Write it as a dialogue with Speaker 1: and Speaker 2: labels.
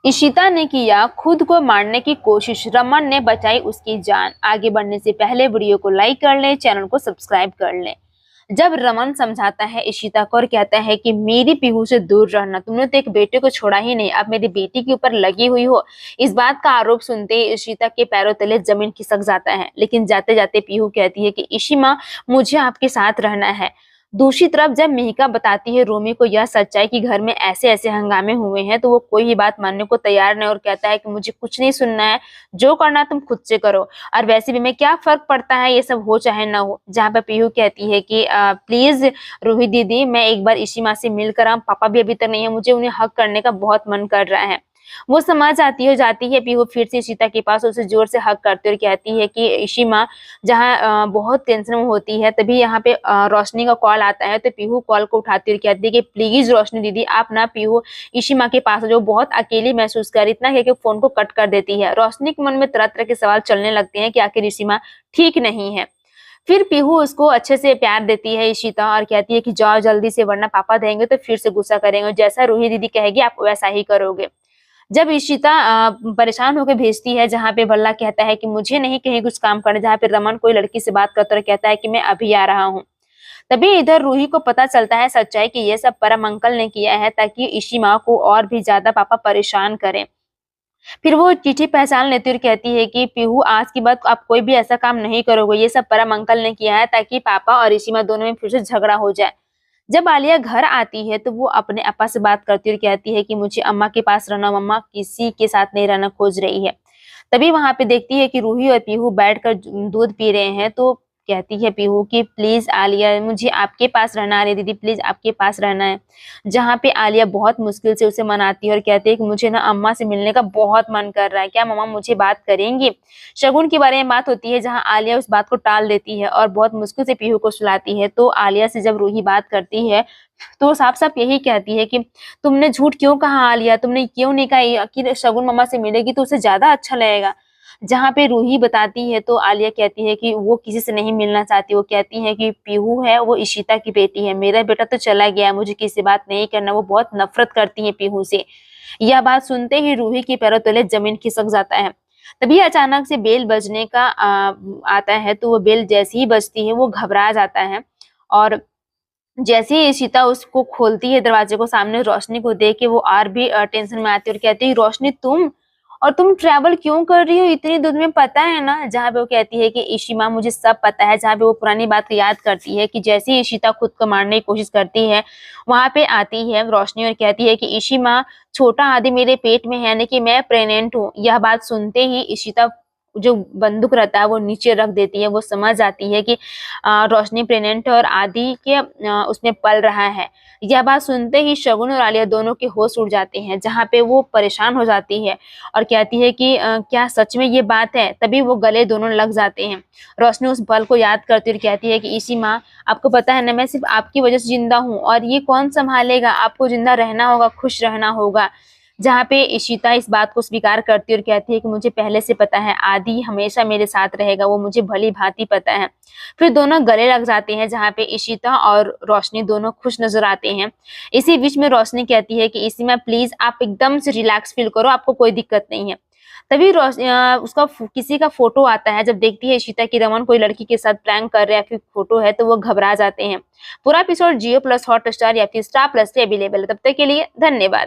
Speaker 1: इशिता ने किया खुद को मारने की कोशिश, रमन ने बचाई उसकी जान। आगे बढ़ने से पहले वीडियो को लाइक कर लें, चैनल को सब्सक्राइब कर लें। जब रमन समझाता है इशिता को और कहता है कि मेरी पीहू से दूर रहना, तुमने तो एक बेटे को छोड़ा ही नहीं, अब मेरी बेटी के ऊपर लगी हुई हो। इस बात का आरोप सुनते ही इशिता के पैरों तले जमीन खिसक जाता है। लेकिन जाते जाते पीहू कहती है कि इशी माँ, मुझे आपके साथ रहना है। दूसरी तरफ जब मिहिका बताती है रोमी को यह सच्चाई कि घर में ऐसे ऐसे हंगामे हुए हैं, तो वो कोई ही बात मानने को तैयार नहीं और कहता है कि मुझे कुछ नहीं सुनना है, जो करना तुम खुद से करो, और वैसे भी मैं क्या फर्क पड़ता है, ये सब हो चाहे ना हो। जहाँ पे पीहू कहती है कि प्लीज रूही दीदी, मैं एक बार इसी माँ से मिलकर आऊं, पापा भी अभी तक नहीं है, मुझे उन्हें हक करने का बहुत मन कर रहा है। वो समझ आती है, जाती है पीहू फिर से इशिता के पास, उसे जोर से हक करती है और कहती है कि इशी माँ, जहाँ बहुत टेंशन में होती है, तभी यहाँ पे रोशनी का कॉल आता है। तो पीहू कॉल को उठाती है और कहती है कि प्लीज रोशनी दीदी, आप ना पीहू इशी माँ के पास जो बहुत अकेली महसूस कर, इतना कहकर फोन को कट कर देती है। रोशनी के मन में तरह तरह के सवाल चलने लगते हैं कि आखिर इशी माँ ठीक नहीं है। फिर पीहू उसको अच्छे से प्यार देती है इशिता और कहती है कि जाओ जल्दी से, वरना पापा देंगे तो फिर से गुस्सा करेंगे, जैसा रूही दीदी कहेगी आप वैसा ही करोगे। जब इशिता परेशान होकर भेजती है, जहाँ पे बल्ला कहता है कि मुझे नहीं कहीं कुछ काम करना, जहाँ पे रमन कोई लड़की से बात करता और कहता है कि मैं अभी आ रहा हूँ। तभी इधर रूही को पता चलता है सच्चाई कि ये सब परम अंकल ने किया है, ताकि इशी माँ को और भी ज्यादा पापा परेशान करें। फिर वो चिट्ठी पहचान लेती और कहती है कि पीहू, आज की बात आप कोई भी ऐसा काम नहीं करोगे, ये सब परम अंकल ने किया है, ताकि पापा और इशिमा दोनों में फिर से झगड़ा हो जाए। जब आलिया घर आती है तो वो अपने अप्पा से बात करती है और कहती है कि मुझे अम्मा के पास रहना, मम्मा किसी के साथ नहीं रहना खोज रही है। तभी वहां पे देखती है कि रूही और पीहू बैठकर दूध पी रहे हैं। तो कहती है पीहू कि प्लीज आलिया, मुझे आपके पास रहना, आलिया दीदी प्लीज आपके पास रहना है। जहाँ पे आलिया बहुत मुश्किल से उसे मनाती है और कहती है कि मुझे ना अम्मा से मिलने का बहुत मन कर रहा है, क्या मम्मा मुझे बात करेंगी। शगुन के बारे में बात होती है, जहाँ आलिया उस बात को टाल देती है और बहुत मुश्किल से पीहू को सुलाती है। तो आलिया से जब रूही बात करती है तो साफ साफ यही कहती है कि तुमने झूठ क्यों कहा आलिया, तुमने क्यों नहीं कहा कि शगुन मम्मा से मिलेगी तो उसे ज्यादा अच्छा लगेगा। जहाँ पे रूही बताती है तो आलिया कहती है कि वो किसी से नहीं मिलना चाहती। वो कहती है कि पीहू है वो इशिता की बेटी है, मेरा बेटा तो चला गया, मुझे किसी से बात नहीं करना। वो बहुत नफरत करती है पीहू से। यह बात सुनते ही रूही के पैरों तले जमीन खिसक जाता है। तभी अचानक से बेल बजने का आता है। तो वो बेल जैसे ही बजती है वो घबरा जाता है, और जैसे ही इशिता उसको खोलती है दरवाजे को, सामने रोशनी को देख के वो और भी टेंशन में आती है और कहती है रोशनी तुम, और तुम ट्रैवल क्यों कर रही हो इतनी दूर में, पता है ना। जहाँ पे वो कहती है कि इशिमा मुझे सब पता है। जहाँ पे वो पुरानी बात को याद करती है कि जैसे ही इशिता खुद को मारने की कोशिश करती है, वहां पे आती है रोशनी और कहती है कि इशिमा, छोटा आदि मेरे पेट में है, यानी कि मैं प्रेग्नेंट हूँ। यह बात सुनते ही इशिता जो बंदूक रहता है वो नीचे रख देती है। वो समझ आती है कि रोशनी प्रेग्नेंट है और आदि के उसमें पल रहा है। यह बात सुनते ही शगुन और आलिया दोनों के होश उड़ जाते हैं, जहाँ पे वो परेशान हो जाती है और कहती है कि क्या सच में ये बात है। तभी वो गले दोनों लग जाते हैं। रोशनी उस पल को याद करती और कहती है कि इसी माँ, आपको पता है ना, मैं सिर्फ आपकी वजह से जिंदा हूँ, और ये कौन संभालेगा, आपको जिंदा रहना होगा, खुश रहना होगा। जहाँ पे इशिता इस बात को स्वीकार करती है और कहती है कि मुझे पहले से पता है, आदि हमेशा मेरे साथ रहेगा, वो मुझे भली भांति पता है। फिर दोनों गले लग जाते हैं, जहाँ पे इशिता और रोशनी दोनों खुश नजर आते हैं। इसी बीच में रोशनी कहती है कि इसी में प्लीज आप एकदम से रिलैक्स फील करो, आपको कोई दिक्कत नहीं है। तभी उसका किसी का फोटो आता है। जब देखती है इशिता की रमन कोई लड़की के साथ प्रैंक कर रहा है, फिर फोटो है, तो वो घबरा जाते हैं। पूरा एपिसोड जियो प्लस हॉटस्टार या फिर स्टार प्लस पे अवेलेबल है। तब तक के लिए धन्यवाद।